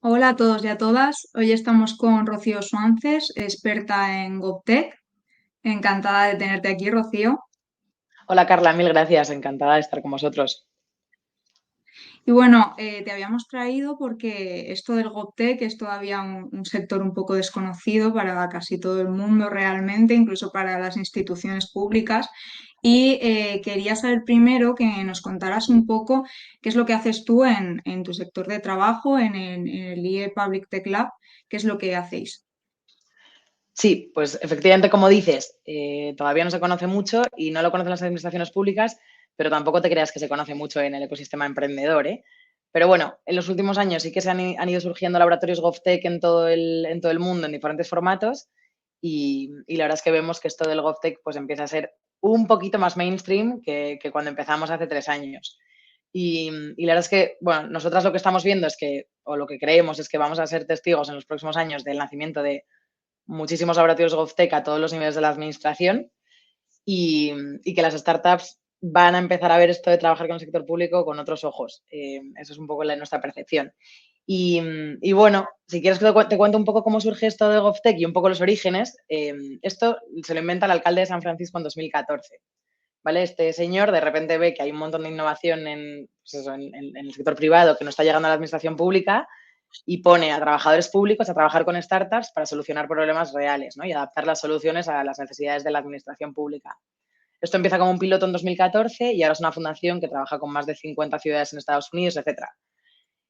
Hola a todos y a todas. Hoy estamos con Rocío Suances, experta en GovTech. Encantada de tenerte aquí, Rocío. Hola Carla, mil gracias, encantada de estar con vosotros. Y bueno, te habíamos traído porque esto del GovTech es todavía un sector un poco desconocido para casi todo el mundo realmente, incluso para las instituciones públicas. Y quería saber primero que nos contaras un poco qué es lo que haces tú en tu sector de trabajo, en el IE Public Tech Lab, qué es lo que hacéis. Sí, pues efectivamente, como dices, todavía no se conoce mucho y no lo conocen las administraciones públicas, pero tampoco te creas que se conoce mucho en el ecosistema emprendedor, ¿eh? Pero bueno, en los últimos años sí que han ido surgiendo laboratorios GovTech en todo el mundo, en diferentes formatos, y la verdad es que vemos que esto del GovTech pues empieza a ser un poquito más mainstream que cuando empezamos hace 3 años. Y la verdad es que, bueno, nosotras lo que estamos viendo es que, o lo que creemos es que vamos a ser testigos en los próximos años del nacimiento de muchísimos laboratorios GovTech a todos los niveles de la administración y, y que las startups van a empezar a ver esto de trabajar con el sector público con otros ojos. Eso es un poco nuestra percepción. Y bueno, si quieres que te cuente un poco cómo surge esto de GovTech y un poco los orígenes, esto se lo inventa el alcalde de San Francisco en 2014. ¿Vale? Este señor de repente ve que hay un montón de innovación en el sector privado que no está llegando a la administración pública y pone a trabajadores públicos a trabajar con startups para solucionar problemas reales, ¿no? Y adaptar las soluciones a las necesidades de la administración pública. Esto empieza como un piloto en 2014 y ahora es una fundación que trabaja con más de 50 ciudades en Estados Unidos, etcétera.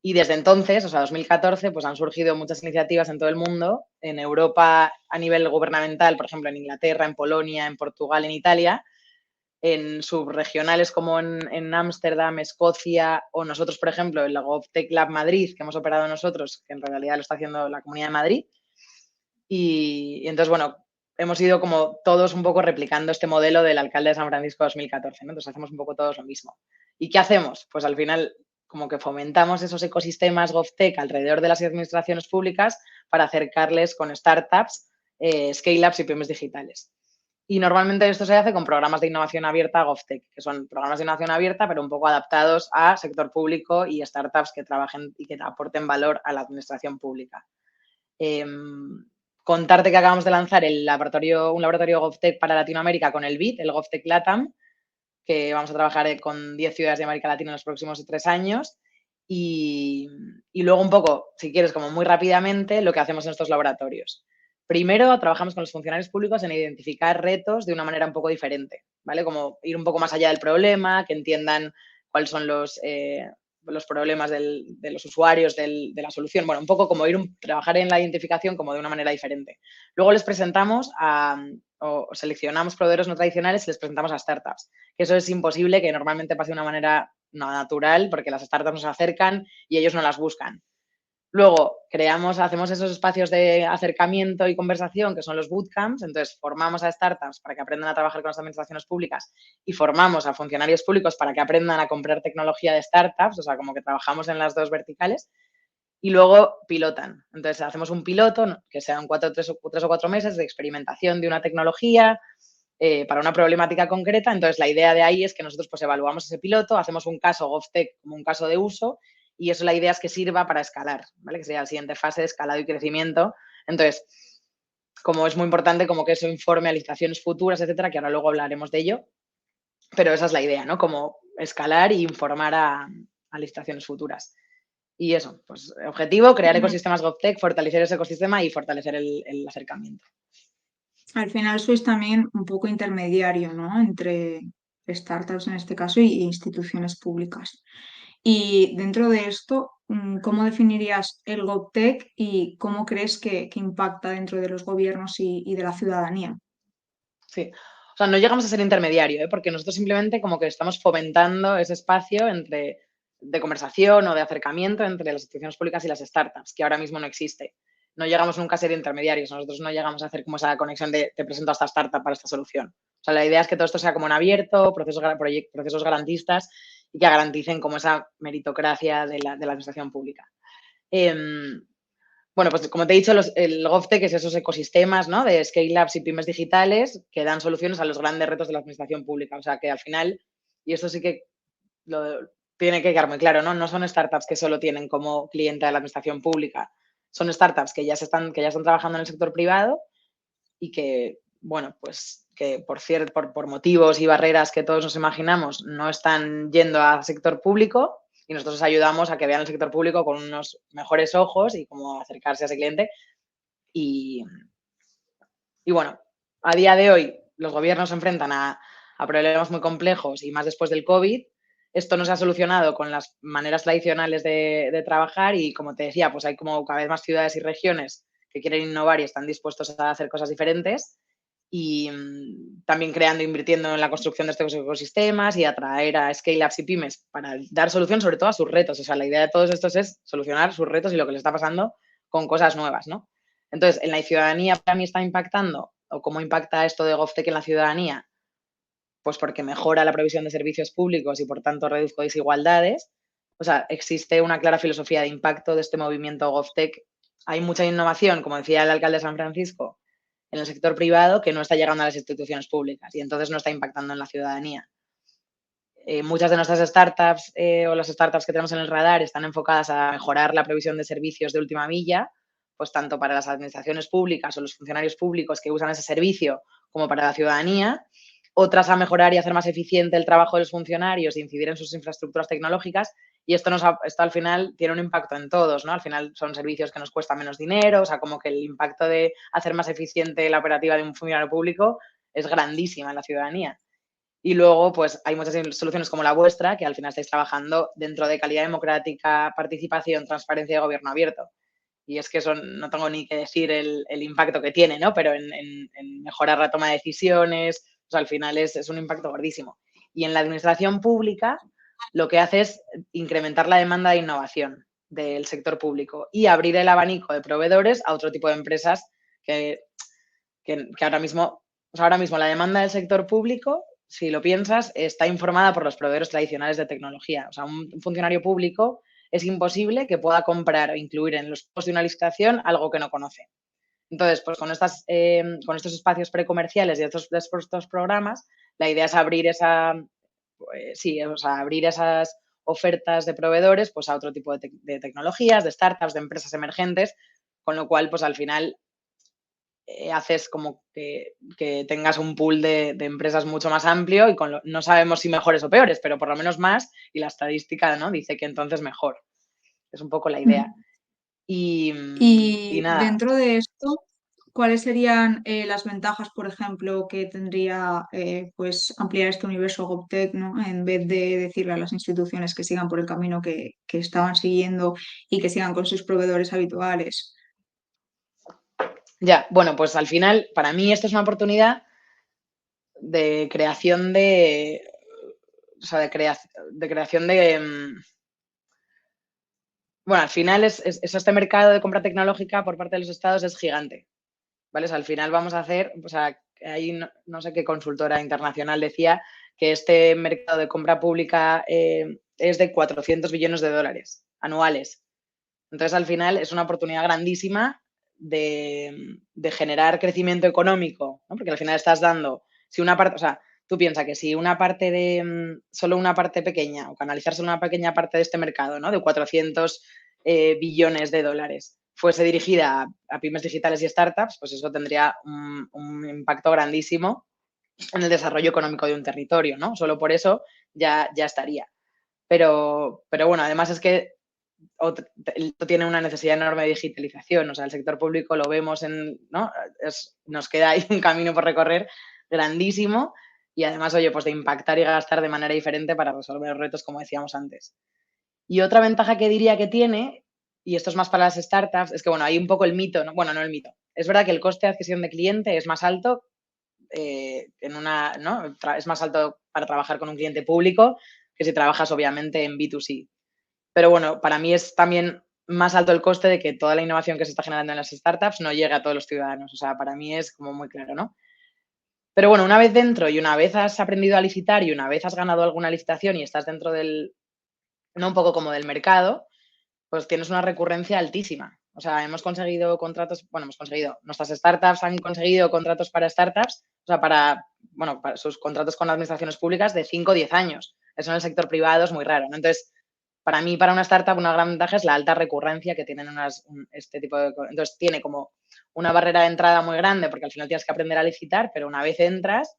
Y desde entonces, o sea, 2014, pues han surgido muchas iniciativas en todo el mundo, en Europa a nivel gubernamental, por ejemplo, en Inglaterra, en Polonia, en Portugal, en Italia, en subregionales como en Ámsterdam, Escocia, o nosotros, por ejemplo, en la GovTech Lab Madrid, que hemos operado nosotros, que en realidad lo está haciendo la Comunidad de Madrid. Y entonces, bueno, hemos ido como todos un poco replicando este modelo del alcalde de San Francisco 2014, ¿no? Entonces hacemos un poco todos lo mismo. ¿Y qué hacemos? Pues al final como que fomentamos esos ecosistemas GovTech alrededor de las administraciones públicas para acercarles con startups, scale-ups y pymes digitales. Y normalmente esto se hace con programas de innovación abierta GovTech, que son programas de innovación abierta, pero un poco adaptados a sector público y startups que trabajen y que aporten valor a la administración pública. Eh, Contarte que acabamos de lanzar un laboratorio GovTech para Latinoamérica con el BIT, el GovTech LATAM, que vamos a trabajar con 10 ciudades de América Latina en los próximos 3 años. Y luego un poco, si quieres, como muy rápidamente, lo que hacemos en estos laboratorios. Primero, trabajamos con los funcionarios públicos en identificar retos de una manera un poco diferente, ¿vale? Como ir un poco más allá del problema, que entiendan cuáles son los problemas de los usuarios, de la solución. Bueno, un poco como trabajar en la identificación como de una manera diferente. Luego les presentamos o seleccionamos proveedores no tradicionales y les presentamos a startups. Que eso es imposible que normalmente pase de una manera no natural porque las startups nos acercan y ellos no las buscan. Luego, hacemos esos espacios de acercamiento y conversación que son los bootcamps. Entonces, formamos a startups para que aprendan a trabajar con las administraciones públicas y formamos a funcionarios públicos para que aprendan a comprar tecnología de startups. O sea, como que trabajamos en las dos verticales y luego pilotan. Entonces, hacemos un piloto que sean 3 o 4 meses de experimentación de una tecnología para una problemática concreta. Entonces, la idea de ahí es que nosotros pues evaluamos ese piloto, hacemos un caso GovTech como un caso de uso y eso la idea es que sirva para escalar, ¿vale? Que sería la siguiente fase de escalado y crecimiento. Entonces, como es muy importante como que eso informe a licitaciones futuras, etcétera, que ahora luego hablaremos de ello, pero esa es la idea, ¿no? Como escalar e informar a licitaciones futuras. Y eso, pues objetivo, crear Ujú. ecosistemas GovTech, fortalecer ese ecosistema y fortalecer el acercamiento. Al final sois también un poco intermediario, ¿no? Entre startups en este caso y instituciones públicas. Y dentro de esto, ¿cómo definirías el GovTech y cómo crees que impacta dentro de los gobiernos y de la ciudadanía? Sí. O sea, no llegamos a ser intermediario, ¿eh? Porque nosotros simplemente como que estamos fomentando ese espacio de conversación o de acercamiento entre las instituciones públicas y las startups, que ahora mismo no existe. No llegamos nunca a ser intermediarios, nosotros no llegamos a hacer como esa conexión de te presento a esta startup para esta solución. O sea, la idea es que todo esto sea como en abierto, procesos garantistas y que garanticen como esa meritocracia de la administración pública. Em, bueno, pues como te he dicho, el GovTech es esos ecosistemas, ¿no? De scale-ups y pymes digitales que dan soluciones a los grandes retos de la administración pública. O sea, que al final, y esto sí que tiene que quedar muy claro, ¿no? No son startups que solo tienen como cliente a la administración pública, son startups que ya están trabajando en el sector privado y que, bueno, pues que por motivos y barreras que todos nos imaginamos no están yendo al sector público y nosotros les ayudamos a que vean el sector público con unos mejores ojos y cómo acercarse a ese cliente. Y, y bueno, a día de hoy los gobiernos se enfrentan a problemas muy complejos y más después del COVID. Esto no se ha solucionado con las maneras tradicionales de trabajar y, como te decía, pues hay como cada vez más ciudades y regiones que quieren innovar y están dispuestos a hacer cosas diferentes y también creando, invirtiendo en la construcción de estos ecosistemas y atraer a scale-ups y pymes para dar solución sobre todo a sus retos. O sea, la idea de todos estos es solucionar sus retos y lo que les está pasando con cosas nuevas, ¿no? Entonces, en la ciudadanía para mí está impactando, o cómo impacta esto de GovTech en la ciudadanía, pues porque mejora la provisión de servicios públicos y por tanto reduzco desigualdades. O sea, existe una clara filosofía de impacto de este movimiento GovTech. Hay mucha innovación, como decía el alcalde de San Francisco, en el sector privado que no está llegando a las instituciones públicas y entonces no está impactando en la ciudadanía. Muchas de nuestras startups o las startups que tenemos en el radar están enfocadas a mejorar la provisión de servicios de última milla, pues tanto para las administraciones públicas o los funcionarios públicos que usan ese servicio como para la ciudadanía. Otras a mejorar y hacer más eficiente el trabajo de los funcionarios e incidir en sus infraestructuras tecnológicas. Y esto al final tiene un impacto en todos, ¿no? Al final son servicios que nos cuestan menos dinero, o sea, como que el impacto de hacer más eficiente la operativa de un funcionario público es grandísima en la ciudadanía. Y luego, pues hay muchas soluciones como la vuestra, que al final estáis trabajando dentro de calidad democrática, participación, transparencia y gobierno abierto. Y es que eso no tengo ni que decir el impacto que tiene, ¿no? Pero en mejorar la toma de decisiones, o sea, al final es un impacto gordísimo. Y en la administración pública lo que hace es incrementar la demanda de innovación del sector público y abrir el abanico de proveedores a otro tipo de empresas que ahora mismo, o sea, ahora mismo la demanda del sector público, si lo piensas, está informada por los proveedores tradicionales de tecnología. O sea, un funcionario público es imposible que pueda comprar o incluir en los costos de una licitación algo que no conoce. Entonces, pues con estos espacios precomerciales y estos programas, la idea es abrir abrir esas ofertas de proveedores pues a otro tipo de tecnologías, de startups, de empresas emergentes, con lo cual, pues al final haces como que tengas un pool de empresas mucho más amplio y no sabemos si mejores o peores, pero por lo menos más y la estadística, ¿no? Dice que entonces mejor. Es un poco la idea. Y Y nada, dentro de esto, ¿cuáles serían las ventajas, por ejemplo, que tendría pues ampliar este universo GovTech, ¿no? En vez de decirle a las instituciones que sigan por el camino que estaban siguiendo y que sigan con sus proveedores habituales? ya, bueno, pues al final, para mí esto es una oportunidad de creación o sea, de creación bueno, al final este mercado de compra tecnológica por parte de los estados es gigante, ¿vale? O sea, al final vamos a hacer, o sea, ahí no sé qué consultora internacional decía que este mercado de compra pública es de 400 billones de dólares anuales. Entonces, al final es una oportunidad grandísima de generar crecimiento económico, ¿no? Porque al final estás dando, si una parte, o sea, tú piensas que si una parte solo una parte pequeña, o canalizar solo una pequeña parte de este mercado, ¿no? De 400 billones de dólares, fuese dirigida a pymes digitales y startups, pues eso tendría un impacto grandísimo en el desarrollo económico de un territorio, ¿no? Solo por eso ya estaría. Pero bueno, además es que tiene una necesidad enorme de digitalización. O sea, el sector público lo vemos ¿no? Nos queda ahí un camino por recorrer grandísimo y además, oye, pues de impactar y gastar de manera diferente para resolver los retos, como decíamos antes. Y otra ventaja que diría que tiene, y esto es más para las startups, es que, bueno, hay un poco el mito, ¿no? Bueno, no el mito. Es verdad que el coste de adquisición de cliente es más alto ¿no? Es más alto para trabajar con un cliente público que si trabajas, obviamente, en B2C. Pero bueno, para mí es también más alto el coste de que toda la innovación que se está generando en las startups no llegue a todos los ciudadanos. O sea, para mí es como muy claro, ¿no? Pero bueno, una vez dentro y una vez has aprendido a licitar y una vez has ganado alguna licitación y estás dentro no un poco como del mercado, pues tienes una recurrencia altísima. O sea, hemos conseguido contratos, bueno, nuestras startups han conseguido contratos para startups, o sea, para sus contratos con administraciones públicas de 5 o 10 años. Eso en el sector privado es muy raro, ¿no? Entonces, para mí, para una startup, una gran ventaja es la alta recurrencia que tienen este tipo de... Entonces, tiene como una barrera de entrada muy grande porque al final tienes que aprender a licitar, pero una vez entras,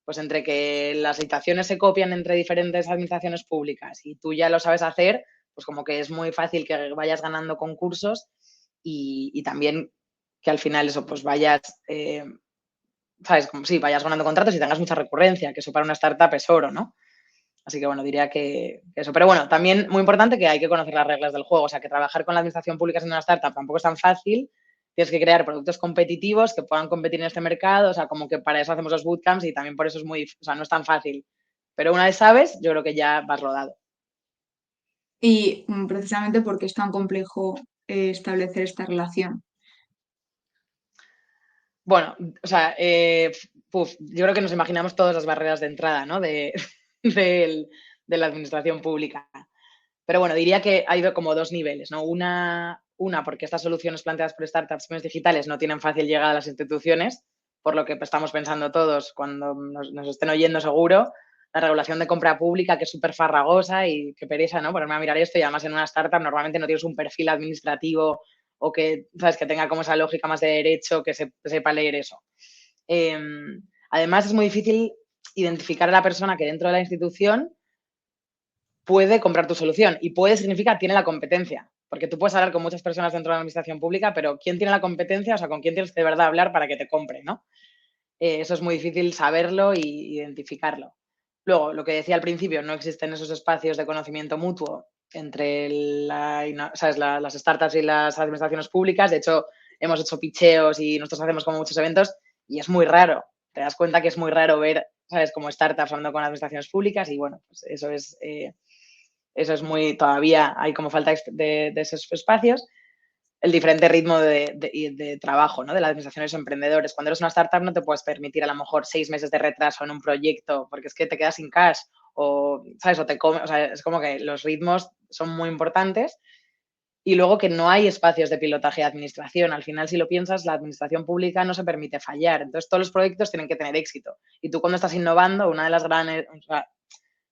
pues entre que las licitaciones se copian entre diferentes administraciones públicas y tú ya lo sabes hacer, pues como que es muy fácil que vayas ganando concursos y también que al final eso, pues vayas, ¿sabes? Como, sí, vayas ganando contratos y tengas mucha recurrencia, que eso para una startup es oro, ¿no? Así que bueno, diría que eso. Pero bueno, también muy importante que hay que conocer las reglas del juego. O sea, que trabajar con la administración pública en una startup tampoco es tan fácil. Tienes que crear productos competitivos que puedan competir en este mercado. O sea, como que para eso hacemos los bootcamps y también por eso es muy, o sea, no es tan fácil. Pero una vez sabes, yo creo que ya vas rodado. Y precisamente porque es tan complejo establecer esta relación. Bueno, o sea, yo creo que nos imaginamos todas las barreras de entrada, ¿no? De la administración pública. Pero bueno, diría que hay como dos niveles, ¿no? Una, porque estas soluciones planteadas por startups digitales no tienen fácil llegada a las instituciones, por lo que estamos pensando todos cuando nos estén oyendo seguro, la regulación de compra pública, que es súper farragosa y que pereza, ¿no? Ponerme a mirar esto y además en una startup normalmente no tienes un perfil administrativo o que, ¿sabes? Que tenga como esa lógica más de derecho, que sepa leer eso. Además, es muy difícil identificar a la persona que dentro de la institución puede comprar tu solución y puede significar tiene la competencia, porque tú puedes hablar con muchas personas dentro de la administración pública, pero ¿quién tiene la competencia? O sea, ¿con quién tienes que de verdad hablar para que te compre, no? Eso es muy difícil saberlo y identificarlo. Luego, lo que decía al principio, no existen esos espacios de conocimiento mutuo entre ¿sabes? Las startups y las administraciones públicas. De hecho, hemos hecho picheos y nosotros hacemos como muchos eventos y es muy raro. Te das cuenta que es muy raro ver, ¿sabes? Como startups hablando con administraciones públicas y bueno, pues eso es muy, todavía hay como falta de esos espacios. El diferente ritmo de trabajo, ¿no? De las administraciones emprendedores. Cuando eres una startup no te puedes permitir a lo mejor 6 meses de retraso en un proyecto porque es que te quedas sin cash o, ¿sabes? O te come, o sea, es como que los ritmos son muy importantes y luego que no hay espacios de pilotaje de administración. Al final, si lo piensas, la administración pública no se permite fallar. Entonces, todos los proyectos tienen que tener éxito. Y tú cuando estás innovando, una de las grandes, o sea,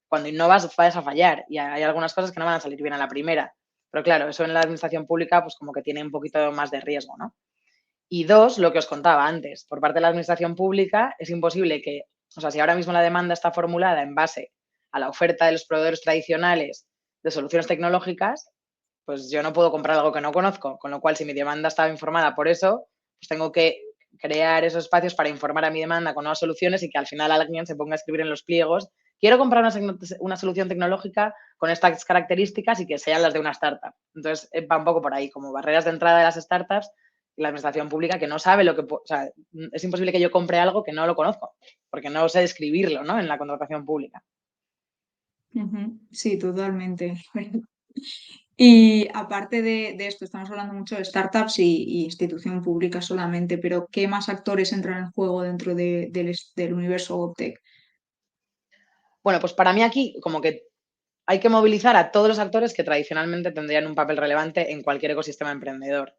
cuando innovas vas a fallar y hay algunas cosas que no van a salir bien a la primera. Pero claro, eso en la administración pública pues como que tiene un poquito más de riesgo, ¿no? Y dos, lo que os contaba antes, por parte de la administración pública es imposible que, o sea, si ahora mismo la demanda está formulada en base a la oferta de los proveedores tradicionales de soluciones tecnológicas, pues yo no puedo comprar algo que no conozco, con lo cual si mi demanda estaba informada por eso, pues tengo que crear esos espacios para informar a mi demanda con nuevas soluciones y que al final alguien se ponga a escribir en los pliegos, quiero comprar una solución tecnológica con estas características y que sean las de una startup. Entonces, va un poco por ahí, como barreras de entrada de las startups y la administración pública que no sabe lo que... O sea, es imposible que yo compre algo que no lo conozco, porque no sé describirlo, ¿no? En la contratación pública. Ujú. Sí, totalmente. Y aparte de esto, estamos hablando mucho de startups y institución pública solamente, pero ¿qué más actores entran en juego dentro del universo GovTech? Bueno, pues para mí aquí como que hay que movilizar a todos los actores que tradicionalmente tendrían un papel relevante en cualquier ecosistema emprendedor,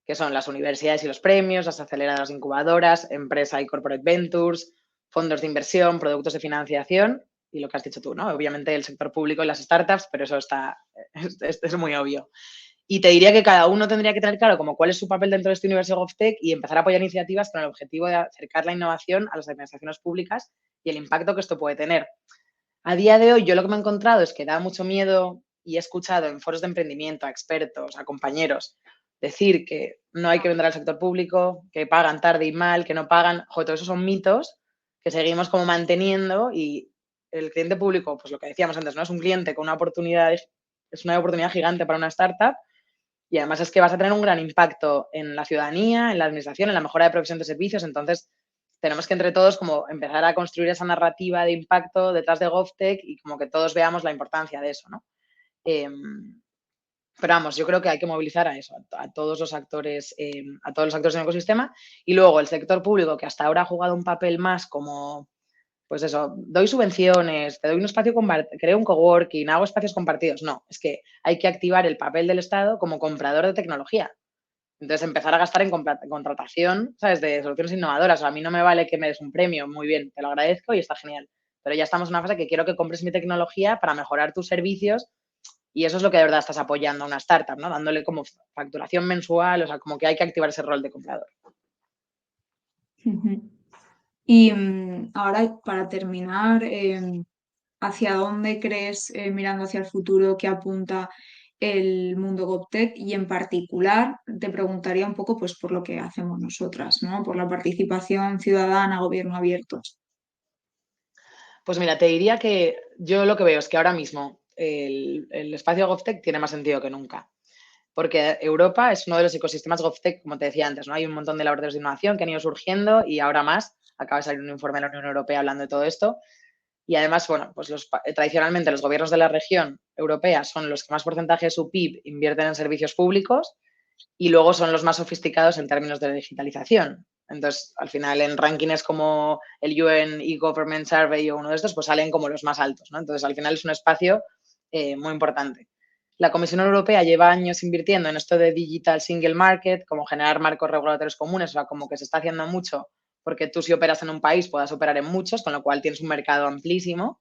que son las universidades y los premios, las aceleradoras incubadoras, empresa y corporate ventures, fondos de inversión, productos de financiación y lo que has dicho tú, ¿no? Obviamente el sector público y las startups, pero eso es muy obvio. Y te diría que cada uno tendría que tener claro como cuál es su papel dentro de este universo GovTech y empezar a apoyar iniciativas con el objetivo de acercar la innovación a las administraciones públicas y el impacto que esto puede tener. A día de hoy, yo lo que me he encontrado es que da mucho miedo y he escuchado en foros de emprendimiento a expertos, a compañeros, decir que no hay que vender al sector público, que pagan tarde y mal, que no pagan. Joder, todos esos son mitos que seguimos como manteniendo y el cliente público, pues lo que decíamos antes, ¿no? Es un cliente con una oportunidad, es una oportunidad gigante para una startup y además es que vas a tener un gran impacto en la ciudadanía, en la administración, en la mejora de provisión de servicios. Entonces, tenemos que entre todos como empezar a construir esa narrativa de impacto detrás de GovTech y como que todos veamos la importancia de eso, ¿no? Eh, pero vamos, yo creo que hay que movilizar a eso, a todos los actores, a todos los actores del ecosistema y luego el sector público que hasta ahora ha jugado un papel más como, pues eso, doy subvenciones, te doy un espacio compartido, creo un coworking, hago espacios compartidos. No, es que hay que activar el papel del Estado como comprador de tecnología. Entonces, empezar a gastar en contratación, ¿sabes? De soluciones innovadoras. A mí no me vale que me des un premio, muy bien, te lo agradezco y está genial. pero ya estamos en una fase que quiero que compres mi tecnología para mejorar tus servicios y eso es lo que de verdad estás apoyando a una startup, ¿no? Dándole como facturación mensual, o sea, como que hay que activar ese rol de comprador. Ujú. Y ahora, para terminar, ¿hacia dónde crees, mirando hacia el futuro, que apunta el mundo GovTech? Y en particular, te preguntaría un poco pues, por lo que hacemos nosotras, ¿no? Por la participación ciudadana, gobierno abierto. Pues mira, te diría que yo lo que veo es que ahora mismo el espacio GovTech tiene más sentido que nunca. Porque Europa es uno de los ecosistemas GovTech, como te decía antes, ¿no? Hay un montón de laboratorios de innovación que han ido surgiendo y ahora más. Acaba de salir un informe de la Unión Europea hablando de todo esto. Y además, bueno, pues tradicionalmente los gobiernos de la región europea son los que más porcentaje de su PIB invierten en servicios públicos y luego son los más sofisticados en términos de digitalización. Entonces, al final, en rankings como el UN e-Government Survey o uno de estos, pues salen como los más altos, ¿no? Entonces, al final es un espacio muy importante. La Comisión Europea lleva años invirtiendo en esto de Digital Single Market, como generar marcos regulatorios comunes, o sea, como que se está haciendo mucho porque tú si operas en un país puedas operar en muchos, con lo cual tienes un mercado amplísimo.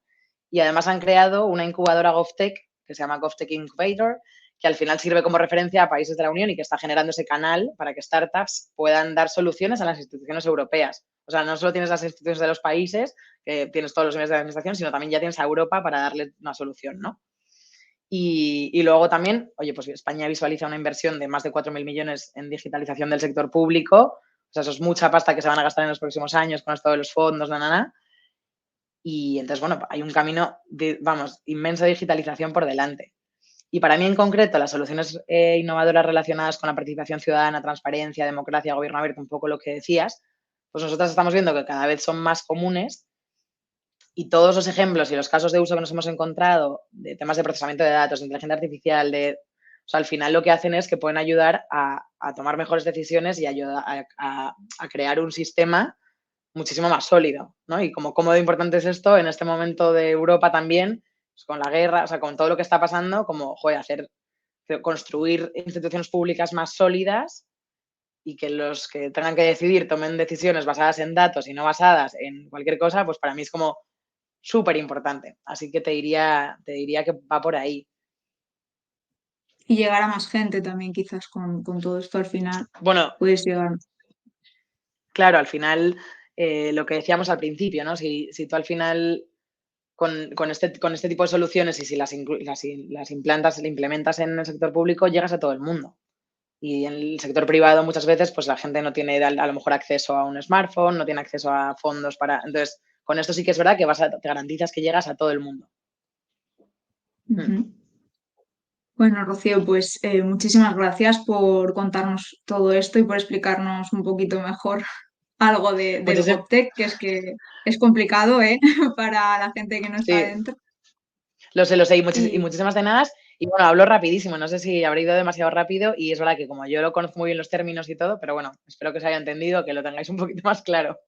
Y además han creado una incubadora GovTech que se llama GovTech Incubator, que al final sirve como referencia a países de la Unión y que está generando ese canal para que startups puedan dar soluciones a las instituciones europeas. O sea, no solo tienes las instituciones de los países, que tienes todos los niveles de administración, sino también ya tienes a Europa para darle una solución, ¿no? Y luego también, oye, pues España visualiza una inversión de más de 4.000 millones en digitalización del sector público. O sea, eso es mucha pasta que se van a gastar en los próximos años con esto de los fondos, Y entonces, bueno, hay un camino de, vamos, inmensa digitalización por delante. Y para mí en concreto, las soluciones innovadoras relacionadas con la participación ciudadana, transparencia, democracia, gobierno abierto, un poco lo que decías, pues nosotros estamos viendo que cada vez son más comunes y todos los ejemplos y los casos de uso que nos hemos encontrado de temas de procesamiento de datos, de inteligencia artificial, o sea, al final lo que hacen es que pueden ayudar a tomar mejores decisiones y ayudar a crear un sistema muchísimo más sólido, ¿no? Y como de importante es esto en este momento de Europa también, pues con la guerra, o sea, con todo lo que está pasando, como, joder, construir instituciones públicas más sólidas y que los que tengan que decidir tomen decisiones basadas en datos y no basadas en cualquier cosa, pues para mí es como súper importante. Así que te diría que va por ahí. Y llegar a más gente también, quizás con todo esto al final Bueno, puedes llegar. claro, al final, lo que decíamos al principio, ¿no? Si tú al final con este tipo de soluciones y si las implementas en el sector público, llegas a todo el mundo. Y en el sector privado muchas veces pues la gente no tiene a lo mejor acceso a un smartphone, no tiene acceso a fondos para... Entonces, con esto sí que es verdad que te garantizas que llegas a todo el mundo. Mm. Ujú. Bueno, Rocío, pues muchísimas gracias por contarnos todo esto y por explicarnos un poquito mejor algo del Muchísimas, GovTech, que es complicado, ¿eh? Para la gente que no está sí, dentro. lo sé, y Y, muchísimas de nada. Y bueno, hablo rapidísimo, no sé si habré ido demasiado rápido y es verdad que como yo lo conozco muy bien los términos y todo, pero bueno, espero que os haya entendido, que lo tengáis un poquito más claro.